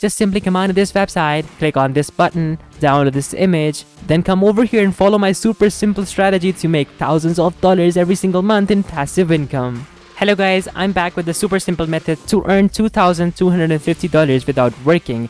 Just simply come onto this website, click on this button, download this image, then come over here and follow my super simple strategy to make thousands of dollars every single month in passive income. Hello guys, I'm back with the super simple method to earn $2,250 without working.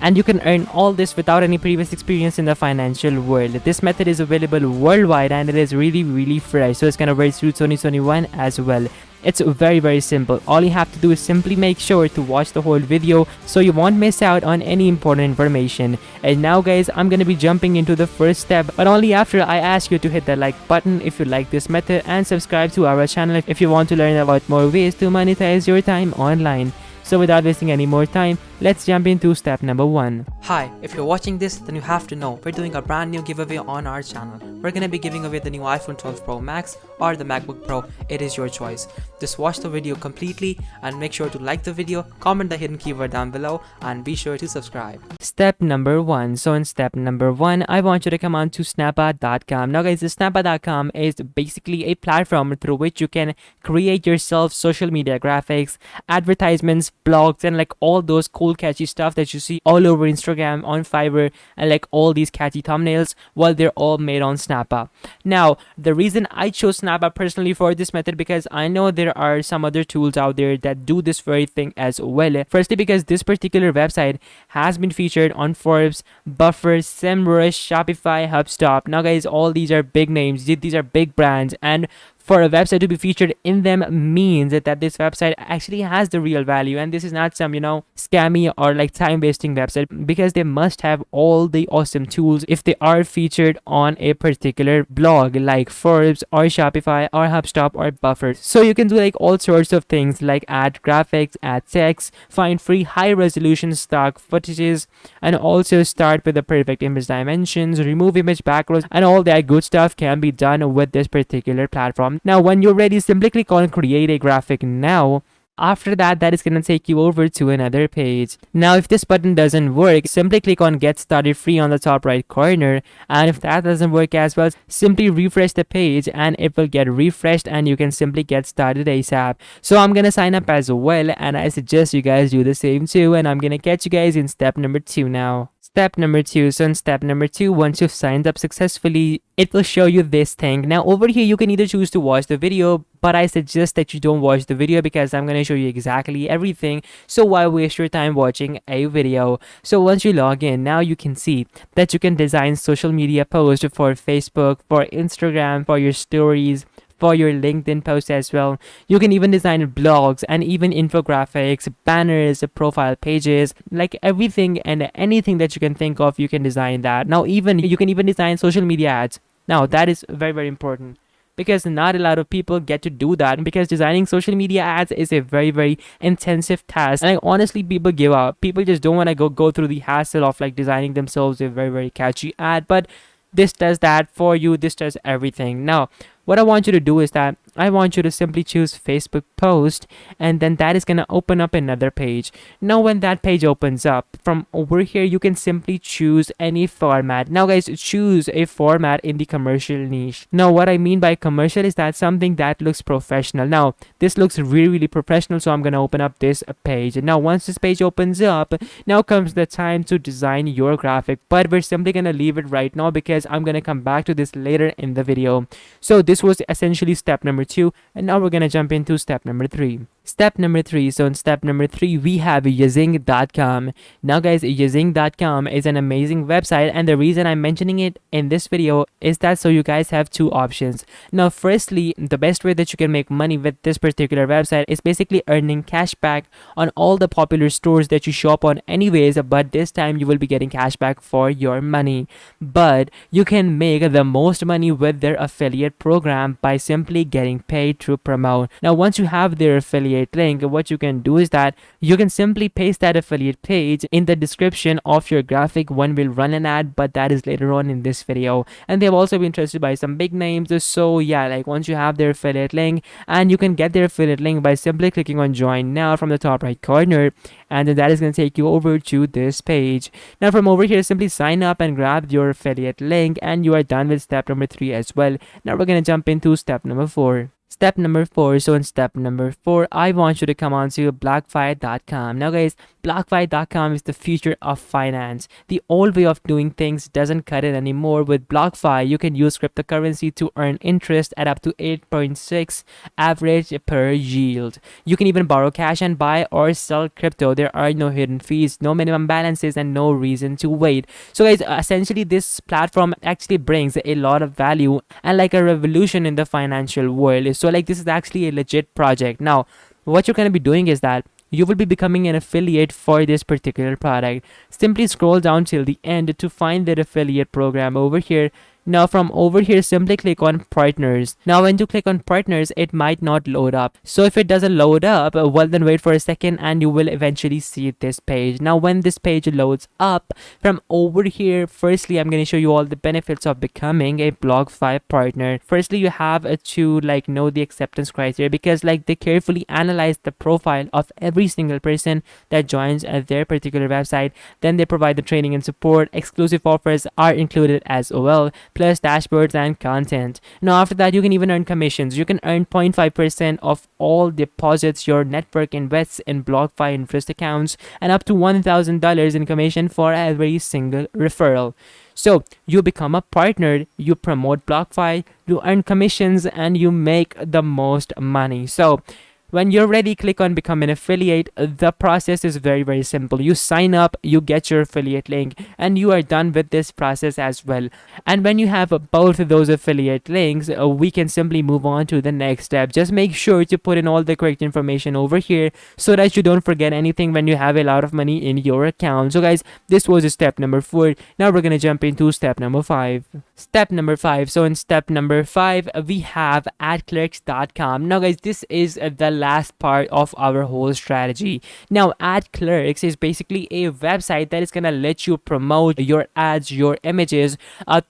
And you can earn all this without any previous experience in the financial world. This method is available worldwide and it is really fresh, so it's gonna work through 2021 as well. It's very simple. All you have to do is simply make sure to watch the whole video so you won't miss out on any important information. And now guys, I'm gonna be jumping into the first step, but only after I ask you to hit the like button if you like this method and subscribe to our channel if you want to learn a lot more ways to monetize your time online. So without wasting any more time, let's jump into step number 1. Hi, if you're watching this, then you have to know we're doing a brand new giveaway on our channel. We're gonna be giving away the new iPhone 12 Pro Max or the MacBook Pro. It is your choice. Just watch the video completely and make sure to like the video, comment the hidden keyword down below, and be sure to subscribe. Step number 1. So in step number 1, I want you to come on to snappa.com. Now guys, the snappa.com is basically a platform through which you can create yourself social media graphics, advertisements, blogs, and like all those cool catchy stuff that you see all over Instagram, on Fiverr, and like all these catchy thumbnails, well, they're all made on Snappa. Now the reason I chose Snappa personally for this method, because I know there are some other tools out there that do this very thing as well. Firstly, because this particular website has been featured on Forbes, Buffer, SEMrush, Shopify, HubSpot. Now guys, all these are big names, these are big brands, and for a website to be featured in them means that this website actually has the real value, and this is not some scammy or like time wasting website, because they must have all the awesome tools if they are featured on a particular blog like Forbes or Shopify or HubSpot or Buffer. So you can do like all sorts of things like add graphics, add text, find free high resolution stock footages, and also start with the perfect image dimensions, remove image backgrounds, and all that good stuff can be done with this particular platform. Now when you're ready, simply click on create a graphic now. After that is going to take you over to another page. Now if this button doesn't work, simply click on get started free on the top right corner, and if that doesn't work as well, simply refresh the page and it will get refreshed and you can simply get started ASAP. So I'm gonna sign up as well, and I suggest you guys do the same too, and I'm gonna catch you guys in step number 2 now. Step number 2. So in step number 2, once you've signed up successfully, it will show you this thing. Now over here you can either choose to watch the video, but I suggest that you don't watch the video because I'm going to show you exactly everything. So why waste your time watching a video? So once you log in, now you can see that you can design social media posts for Facebook, for Instagram, for your stories, for your LinkedIn posts as well. You can even design blogs and even infographics, banners, profile pages, like everything and anything that you can think of, you can design that. Now even you can even design social media ads. Now that is very important, because not a lot of people get to do that, because designing social media ads is a very intensive task, and like, honestly, people give up. People just don't want to go through the hassle of like designing themselves a very catchy ad. But this does that for you. This does everything. Now what I want you to do is that I want you to simply choose Facebook post, and then that is going to open up another page. Now when that page opens up, from over here you can simply choose any format. Now guys, choose a format in the commercial niche. Now what I mean by commercial is that something that looks professional. Now this looks really professional, so I'm going to open up this page. And now once this page opens up, now comes the time to design your graphic, but we're simply going to leave it right now because I'm going to come back to this later in the video. So this was essentially step number 2, and now we're gonna jump into step number 3. Step number 3. So in step number 3, we have yazing.com. Now guys, yazing.com is an amazing website, and the reason I'm mentioning it in this video is that so you guys have two options. Now firstly, the best way that you can make money with this particular website is basically earning cash back on all the popular stores that you shop on anyways, but this time you will be getting cash back for your money. But you can make the most money with their affiliate program by simply getting paid to promote. Now once you have their affiliate link, what you can do is that you can simply paste that affiliate page in the description of your graphic. One will run an ad, but that is later on in this video, and they've also been trusted by some big names. So yeah, like once you have their affiliate link, and you can get their affiliate link by simply clicking on join now from the top right corner, and then that is going to take you over to this page. Now from over here, simply sign up and grab your affiliate link, and you are done with step number 3 as well. Now we're going to jump into step number 4. Step number 4. So in step number 4, I want you to come on to BlockFi.com. Now guys, BlockFi.com is the future of finance. The old way of doing things doesn't cut it anymore. With BlockFi, you can use cryptocurrency to earn interest at up to 8.6 average per yield. You can even borrow cash and buy or sell crypto. There are no hidden fees, no minimum balances, and no reason to wait. So guys, essentially this platform actually brings a lot of value and like a revolution in the financial world. So like this is actually a legit project. Now, what you're going to be doing is that you will be becoming an affiliate for this particular product. Simply scroll down till the end to find that affiliate program over here. Now from over here, simply click on partners. Now when you click on partners, it might not load up. So if it doesn't load up, well then wait for a second and you will eventually see this page. Now when this page loads up, from over here, firstly I'm going to show you all the benefits of becoming a BlockFi partner. Firstly, you have to like know the acceptance criteria, because like they carefully analyze the profile of every single person that joins their particular website. Then they provide the training and support. Exclusive offers are included as well, plus dashboards and content. Now after that, you can even earn commissions. You can earn 0.5% of all deposits your network invests in BlockFi interest accounts, and up to $1,000 in commission for every single referral. So you become a partner, you promote BlockFi, you earn commissions, and you make the most money. So when you're ready, click on become an affiliate. The process is very simple. You sign up, you get your affiliate link, and you are done with this process as well. And when you have both of those affiliate links, we can simply move on to the next step. Just make sure to put in all the correct information over here so that you don't forget anything when you have a lot of money in your account. So guys, this was step number 4. Now we're gonna jump into step number 5. Step number 5. So in step number 5, we have adclerks.com. Now guys, this is the last part of our whole strategy. Now AdClerks is basically a website that is gonna let you promote your ads, your images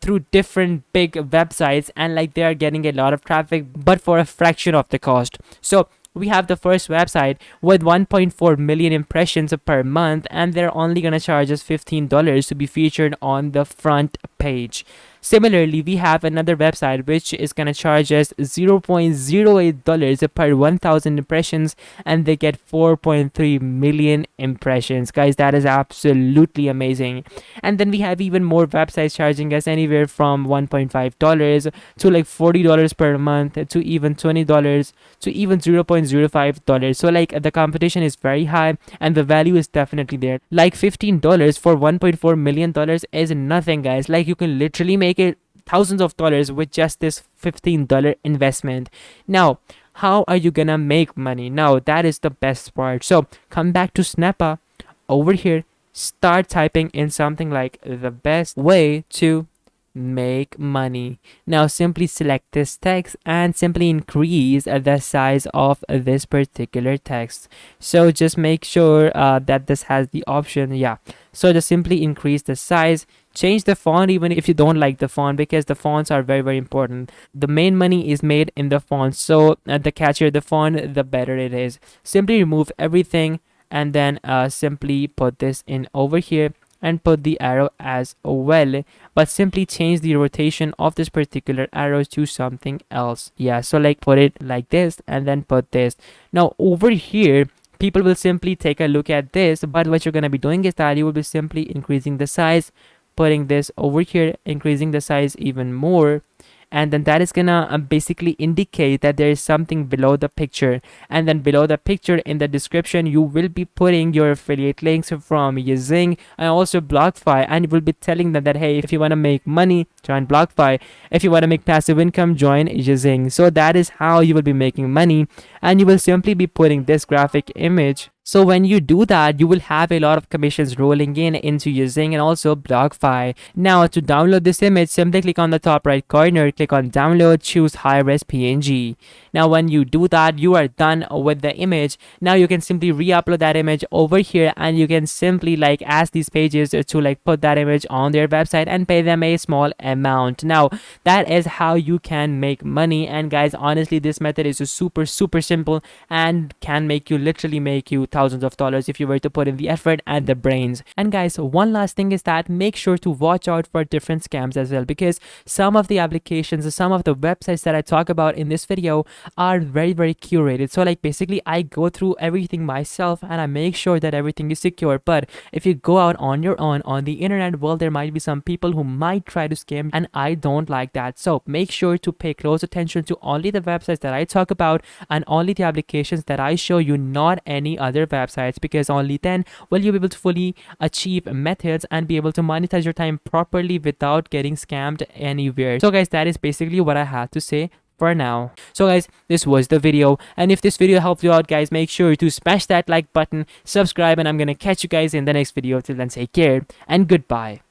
through different big websites, and like they are getting a lot of traffic but for a fraction of the cost. So we have the first website with 1.4 million impressions per month, and they're only gonna charge us $15 to be featured on the front page. Similarly, we have another website which is gonna charge us $0.08 per 1,000 impressions, and they get 4.3 million impressions. Guys, that is absolutely amazing. And then we have even more websites charging us anywhere from $1.5 to like $40 per month, to even $20 to even $0.05. So like the competition is very high and the value is definitely there. Like $15 for $1.4 million is nothing, guys. Like you can literally make it thousands of dollars with just this $15 investment. Now, how are you gonna make money? Now, that is the best part. So come back to Snappa. Over here, start typing in something like the best way to make money. Now simply select this text and simply increase the size of this particular text. So just make sure that this has the option. Yeah, so just simply increase the size. Change the font even if you don't like the font, because the fonts are very important. The main money is made in the font, so the catchier the font, the better it is. Simply remove everything and then simply put this in over here and put the arrow as well, but simply change the rotation of this particular arrow to something else. Yeah, so like put it like this and then put this. Now over here, people will simply take a look at this, but what you're going to be doing is that you will be simply increasing the size, putting this over here, increasing the size even more, and then that is gonna basically indicate that there is something below the picture. And then below the picture in the description, you will be putting your affiliate links from Yazing and also BlockFi, and you will be telling them that, hey, if you want to make money, join BlockFi. If you want to make passive income, join Yazing. So that is how you will be making money, and you will simply be putting this graphic image. So when you do that, you will have a lot of commissions rolling in into Yazing and also BlockFi. Now to download this image, simply click on the top right corner, click on download, choose high-res PNG. Now when you do that, you are done with the image. Now you can simply re-upload that image over here, and you can simply like ask these pages to like put that image on their website and pay them a small amount. Now that is how you can make money. And guys, honestly, this method is super simple and can make you literally make you thousands of dollars if you were to put in the effort and the brains. And guys, one last thing is that make sure to watch out for different scams as well, because some of the applications, some of the websites that I talk about in this video are very curated. So like basically I go through everything myself and I make sure that everything is secure. But if you go out on your own on the internet, well, there might be some people who might try to scam, and I don't like that. So make sure to pay close attention to only the websites that I talk about and only the applications that I show you, not any other websites, because only then will you be able to fully achieve methods and be able to monetize your time properly without getting scammed anywhere. So guys, that is basically what I had to say for now. So guys, this was the video, and if this video helped you out, guys, make sure to smash that like button, subscribe, and I'm gonna catch you guys in the next video. Till then, take care and goodbye.